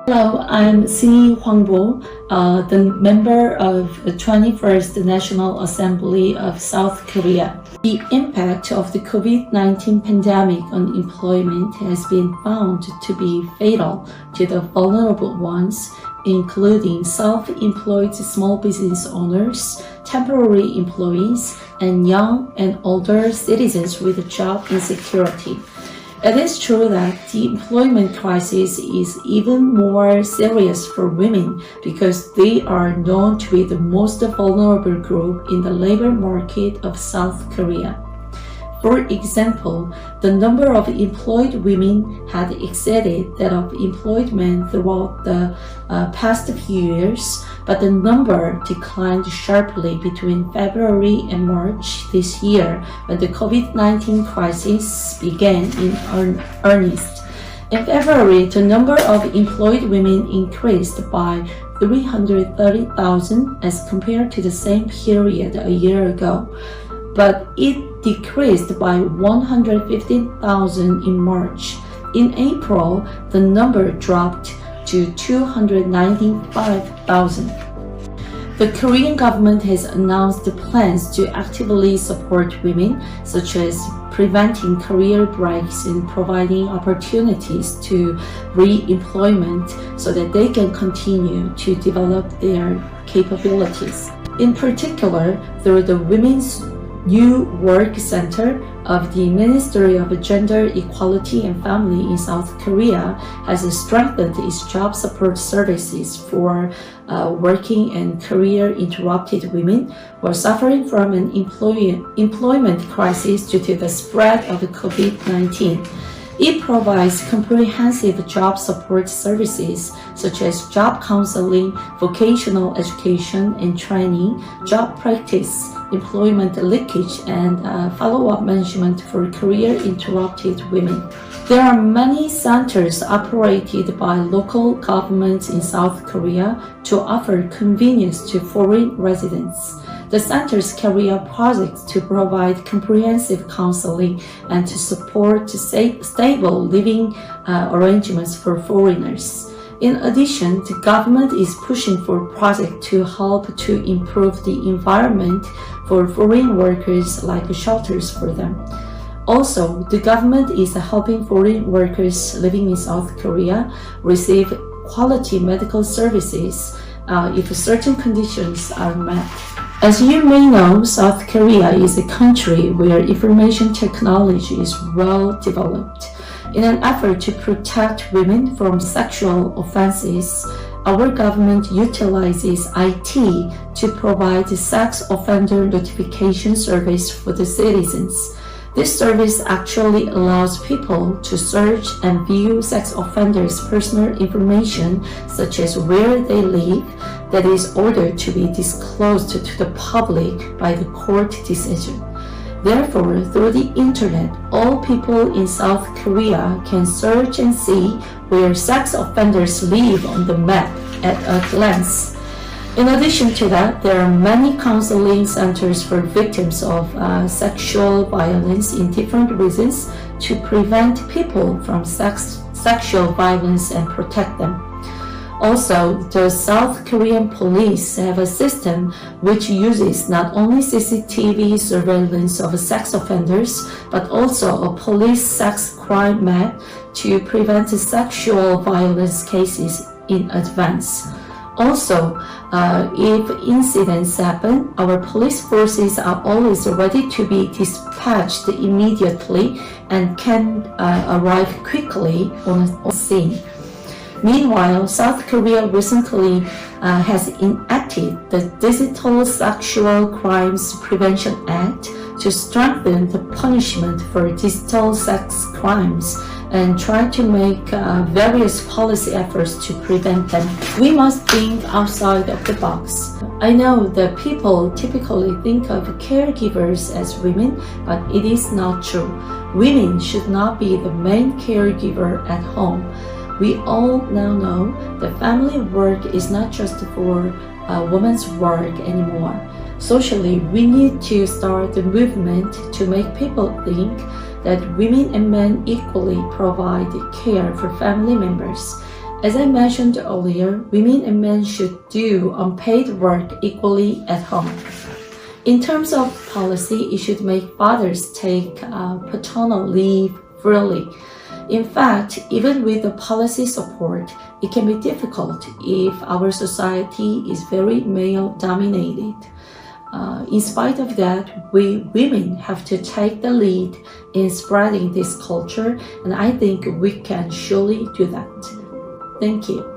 Hello, I'm Hwang, the member of the 21st National Assembly of South Korea. The impact of the COVID-19 pandemic on employment has been found to be fatal to the vulnerable ones, including self-employed small business owners, temporary employees, and young and older citizens with job insecurity. It is true that the employment crisis is even more serious for women because they are known to be the most vulnerable group in the labor market of South Korea. For example, the number of employed women had exceeded that of employed men throughout the past few years, but the number declined sharply between February and March this year when the COVID-19 crisis began in earnest. In February, the number of employed women increased by 330,000 as compared to the same period a year ago, but it decreased by 115,000 in March. In April, the number dropped to 295,000. The Korean government has announced plans to actively support women, such as preventing career breaks and providing opportunities to re-employment so that they can continue to develop their capabilities. In particular, through the Women's New Work Center of the Ministry of Gender Equality and Family in South Korea has strengthened its job support services for working and career-interrupted women who are suffering from an employment crisis due to the spread of COVID-19. It provides comprehensive job support services such as job counseling, vocational education and training, job practice, employment leakage, and follow-up management for career-interrupted women. There are many centers operated by local governments in South Korea to offer convenience to foreign residents. The centers carry out projects to provide comprehensive counseling and to support stable living arrangements for foreigners. In addition, the government is pushing for projects to help to improve the environment for foreign workers, like shelters for them. Also, the government is helping foreign workers living in South Korea receive quality medical services if certain conditions are met. As you may know, South Korea is a country where information technology is well developed. In an effort to protect women from sexual offenses, our government utilizes IT to provide a sex offender notification service for the citizens. This service actually allows people to search and view sex offenders' personal information, such as where they live, that is ordered to be disclosed to the public by the court decision. Therefore, through the internet, all people in South Korea can search and see where sex offenders live on the map at a glance. In addition to that, there are many counseling centers for victims of sexual violence in different regions to prevent people from sexual violence and protect them. Also, the South Korean police have a system which uses not only CCTV surveillance of sex offenders, but also a police sex crime map to prevent sexual violence cases in advance. Also, if incidents happen, our police forces are always ready to be dispatched immediately and can arrive quickly on the scene. Meanwhile, South Korea recently has enacted the Digital Sexual Crimes Prevention Act to strengthen the punishment for digital sex crimes and try to make various policy efforts to prevent them. We must think outside of the box. I know that people typically think of caregivers as women, but it is not true. Women should not be the main caregiver at home. We all now know that family work is not just for women's work anymore. Socially, we need to start the movement to make people think that women and men equally provide care for family members. As I mentioned earlier, women and men should do unpaid work equally at home. In terms of policy, it should make fathers take paternal leave freely. In fact, even with the policy support, it can be difficult if our society is very male-dominated. In spite of that, we women have to take the lead in spreading this culture, and I think we can surely do that. Thank you.